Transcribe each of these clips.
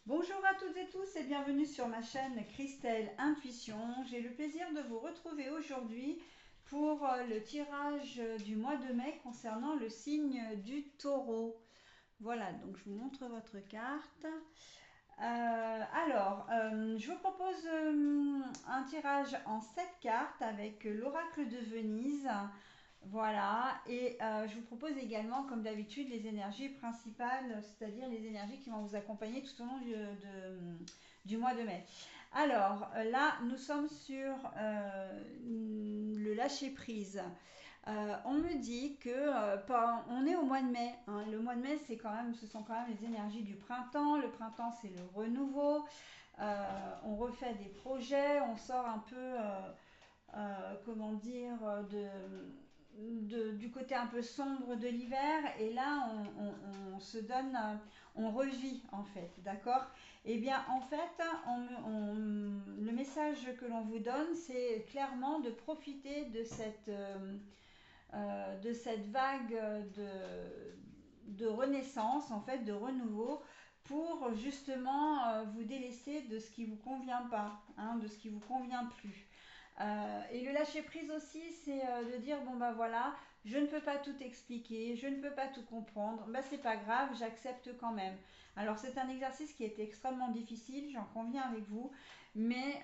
Bonjour à toutes et tous et bienvenue sur ma chaîne Christelle Intuition. J'ai le plaisir de vous retrouver aujourd'hui pour le tirage du mois de mai concernant le signe du taureau. Voilà, donc je vous montre votre carte. Je vous propose un tirage en 7 cartes avec l'oracle de Venise. Voilà, et je vous propose également, comme d'habitude, les énergies principales, c'est-à-dire les énergies qui vont vous accompagner tout au long du mois de mai. Alors là, nous sommes sur le lâcher-prise. On me dit que on est au mois de mai, hein. Le mois de mai, ce sont quand même les énergies du printemps. Le printemps, c'est le renouveau. On refait des projets, on sort un peu, comment dire, du côté un peu sombre de l'hiver, et là on se donne, on revit en fait, d'accord. Et bien en fait, le message que l'on vous donne, c'est clairement de profiter de cette vague de renaissance, en fait, de renouveau, pour justement vous délaisser de ce qui vous convient pas, hein, de ce qui vous convient plus. Et le lâcher prise aussi, c'est de dire bon bah voilà, je ne peux pas tout expliquer, je ne peux pas tout comprendre, bah c'est pas grave, j'accepte quand même. Alors c'est un exercice qui est extrêmement difficile, j'en conviens avec vous, mais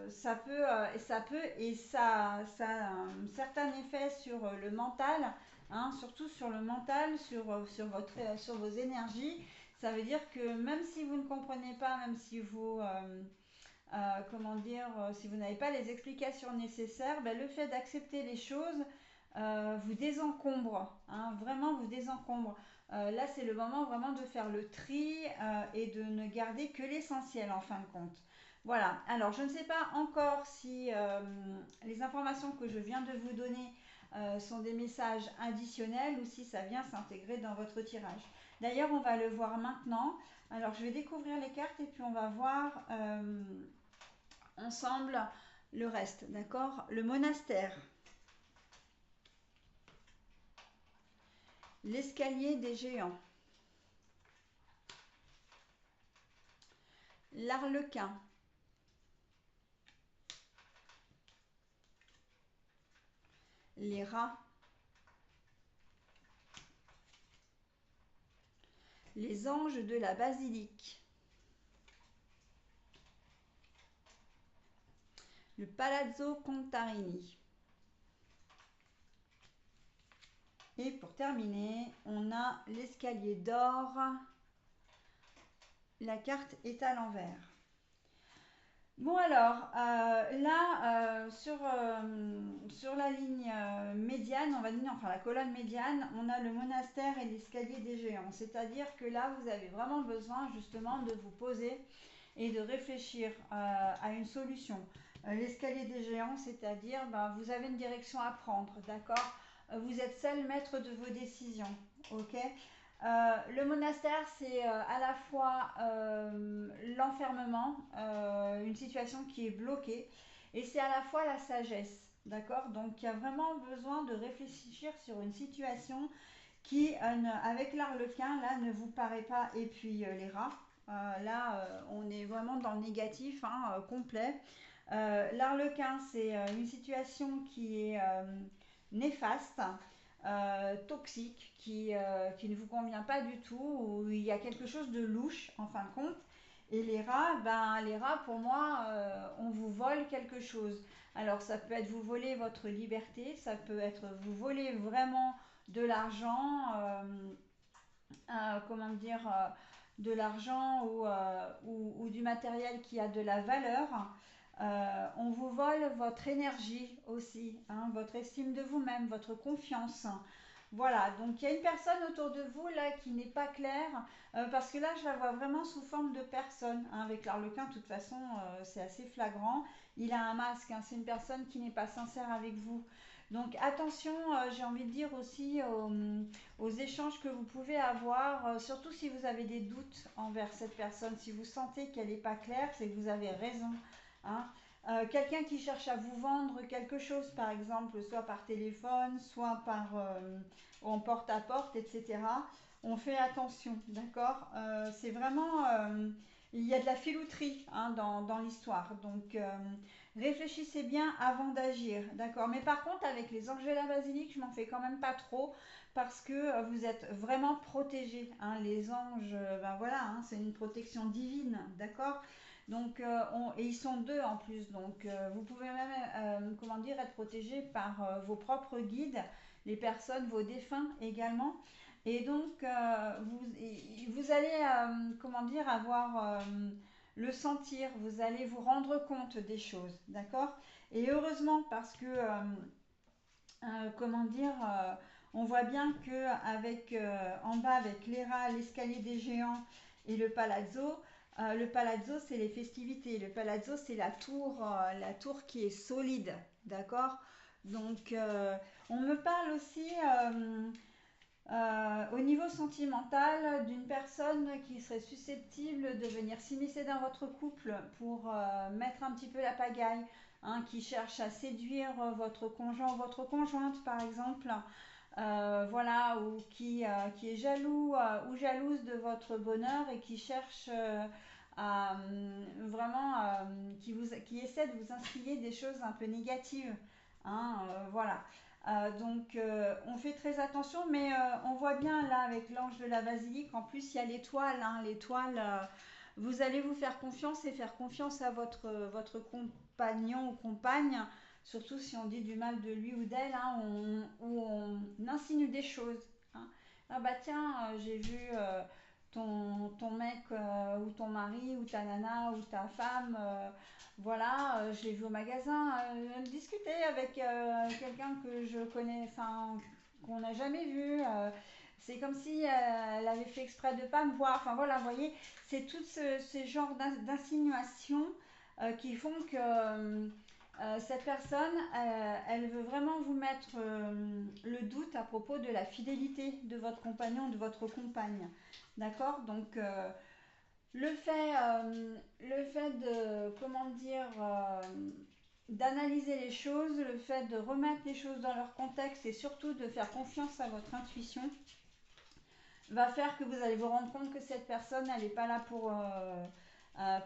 ça a un certain effet sur le mental, hein, surtout sur le mental, sur vos énergies. Ça veut dire que même si vous ne comprenez pas, même si vous comment dire, si vous n'avez pas les explications nécessaires, ben, le fait d'accepter les choses vous désencombre, hein, vraiment vous désencombre. Là, c'est le moment vraiment de faire le tri et de ne garder que l'essentiel en fin de compte. Voilà, alors je ne sais pas encore si les informations que je viens de vous donner sont des messages additionnels ou si ça vient s'intégrer dans votre tirage. D'ailleurs, on va le voir maintenant. Alors, je vais découvrir les cartes et puis on va voir ensemble le reste, d'accord. Le monastère, l'escalier des géants, l'arlequin, les rats, les anges de la basilique, le Palazzo Contarini. Et pour terminer, on a l'escalier d'or. La carte est à l'envers. Bon alors, sur la ligne médiane, on va dire, enfin la colonne médiane, on a le monastère et l'escalier des géants. C'est-à-dire que là, vous avez vraiment besoin justement de vous poser et de réfléchir à une solution. L'escalier des géants, c'est-à-dire, ben, vous avez une direction à prendre, d'accord. Vous êtes seul maître de vos décisions, ok. Le monastère, c'est à la fois l'enfermement, une situation qui est bloquée, et c'est à la fois la sagesse, d'accord. Donc il y a vraiment besoin de réfléchir sur une situation qui, avec l'arlequin, là, ne vous paraît pas, et puis les rats, on est vraiment dans le négatif, hein, complet. L'arlequin, c'est une situation qui est néfaste, toxique, qui ne vous convient pas du tout, où il y a quelque chose de louche en fin de compte. Et les rats pour moi, on vous vole quelque chose. Alors ça peut être vous voler votre liberté, ça peut être vous voler vraiment de l'argent, comment dire, de l'argent ou du matériel qui a de la valeur. On vous vole votre énergie aussi, hein, votre estime de vous-même, votre confiance. Voilà, donc il y a une personne autour de vous là qui n'est pas claire, parce que là je la vois vraiment sous forme de personne, hein, avec l'arlequin de toute façon c'est assez flagrant, il a un masque, hein, c'est une personne qui n'est pas sincère avec vous. Donc attention, j'ai envie de dire aussi aux échanges que vous pouvez avoir, surtout si vous avez des doutes envers cette personne, si vous sentez qu'elle n'est pas claire, c'est que vous avez raison, hein. Quelqu'un qui cherche à vous vendre quelque chose, par exemple, soit par téléphone, soit en porte-à-porte, etc. On fait attention, d'accord. C'est vraiment il y a de la filouterie hein, dans l'histoire. Donc, réfléchissez bien avant d'agir, d'accord? Mais par contre, avec les anges de la basilique, je m'en fais quand même pas trop parce que vous êtes vraiment protégés. Hein, les anges, ben voilà, hein, c'est une protection divine, d'accord? Donc, et ils sont deux en plus, donc vous pouvez même, comment dire, être protégé par vos propres guides, les personnes, vos défunts également. Et donc, vous allez, comment dire, avoir le sentir, vous allez vous rendre compte des choses, d'accord? Et heureusement, parce que, comment dire, on voit bien que avec en bas, avec l'ERA, l'escalier des géants et le palazzo, c'est les festivités. Le palazzo, c'est la tour qui est solide, d'accord? Donc, on me parle aussi au niveau sentimental, d'une personne qui serait susceptible de venir s'immiscer dans votre couple pour mettre un petit peu la pagaille, hein, qui cherche à séduire votre conjoint ou votre conjointe par exemple, voilà, ou qui est jaloux ou jalouse de votre bonheur et qui cherche à vraiment, qui essaie de vous instiller des choses un peu négatives, hein, voilà. Donc on fait très attention, mais on voit bien là avec l'ange de la basilique, en plus il y a l'étoile, hein, l'étoile, vous allez vous faire confiance et faire confiance à votre compagnon ou compagne, surtout si on dit du mal de lui ou d'elle, hein, ou on insinue des choses. Hein. Ah bah tiens, j'ai vu ton mec ou ton mari ou ta nana ou ta femme, voilà, je l'ai vu au magasin, discuter avec quelqu'un que je connais, enfin, qu'on n'a jamais vu. C'est comme si elle avait fait exprès de pas me voir. Enfin voilà, vous voyez, c'est tout ce genre d'insinuations qui font que cette personne, elle veut vraiment vous mettre le doute à propos de la fidélité de votre compagnon, de votre compagne. D'accord? Donc, le fait de, comment dire, d'analyser les choses, le fait de remettre les choses dans leur contexte et surtout de faire confiance à votre intuition va faire que vous allez vous rendre compte que cette personne, elle n'est pas là pour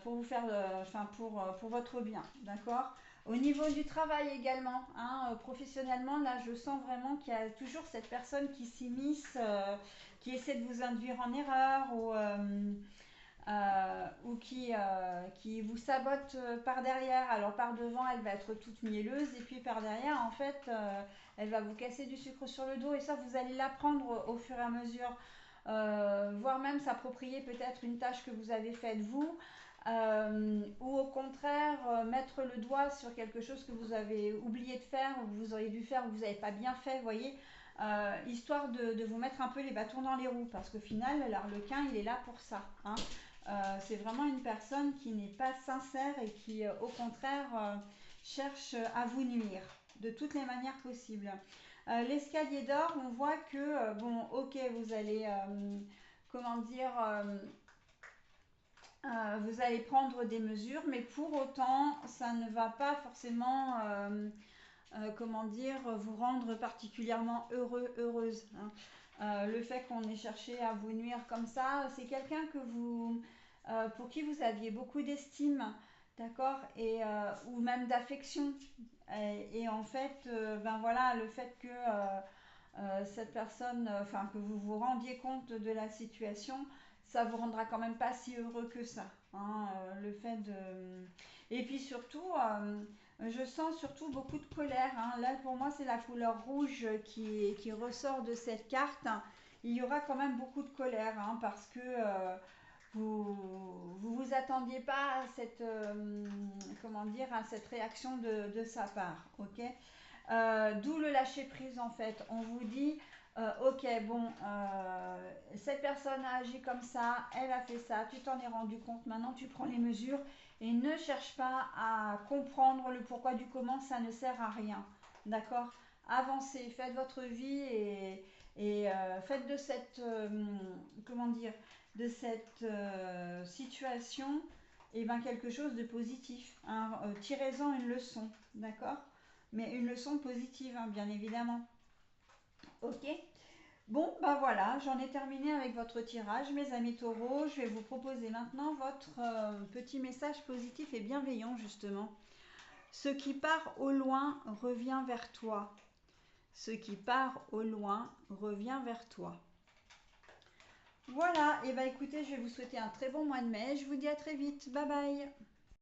vous faire, enfin pour votre bien, d'accord? Au niveau du travail également, hein, professionnellement, là, je sens vraiment qu'il y a toujours cette personne qui s'immisce, qui essaie de vous induire en erreur ou qui vous sabote par derrière. Alors par devant, elle va être toute mielleuse et puis par derrière, en fait, elle va vous casser du sucre sur le dos et ça, vous allez l'apprendre au fur et à mesure. Voire même s'approprier peut-être une tâche que vous avez faite vous, ou au contraire mettre le doigt sur quelque chose que vous avez oublié de faire ou que vous auriez dû faire ou que vous n'avez pas bien fait, vous voyez, histoire de vous mettre un peu les bâtons dans les roues, parce qu'au final, l'arlequin, il est là pour ça. Hein. C'est vraiment une personne qui n'est pas sincère et qui, au contraire, cherche à vous nuire de toutes les manières possibles. L'escalier d'or, on voit que, bon, ok, vous allez, comment dire, vous allez prendre des mesures, mais pour autant, ça ne va pas forcément, comment dire, vous rendre particulièrement heureux, heureuse. Hein. Le fait qu'on ait cherché à vous nuire comme ça, c'est quelqu'un que pour qui vous aviez beaucoup d'estime, d'accord, et ou même d'affection. Et en fait, ben voilà, le fait que cette personne, enfin que vous vous rendiez compte de la situation, ça vous rendra quand même pas si heureux que ça. Hein, le fait de... Et puis surtout, je sens surtout beaucoup de colère. Hein. Là, pour moi, c'est la couleur rouge qui ressort de cette carte. Il y aura quand même beaucoup de colère, hein, parce que vous attendiez pas à cette, comment dire, à cette réaction de sa part. Ok. D'où le lâcher prise en fait. On vous dit, ok, bon, cette personne a agi comme ça, elle a fait ça, tu t'en es rendu compte, maintenant tu prends les mesures et ne cherche pas à comprendre le pourquoi du comment, ça ne sert à rien. D'accord? Avancez, faites votre vie et faites de cette, comment dire, de cette situation et ben, quelque chose de positif. Hein. Tirez-en une leçon. D'accord? Mais une leçon positive, hein, bien évidemment. Ok. Bon, bah voilà, j'en ai terminé avec votre tirage, mes amis taureaux. Je vais vous proposer maintenant votre petit message positif et bienveillant, justement. Ce qui part au loin revient vers toi. Ce qui part au loin revient vers toi. Voilà, et bah écoutez, je vais vous souhaiter un très bon mois de mai. Je vous dis à très vite. Bye bye.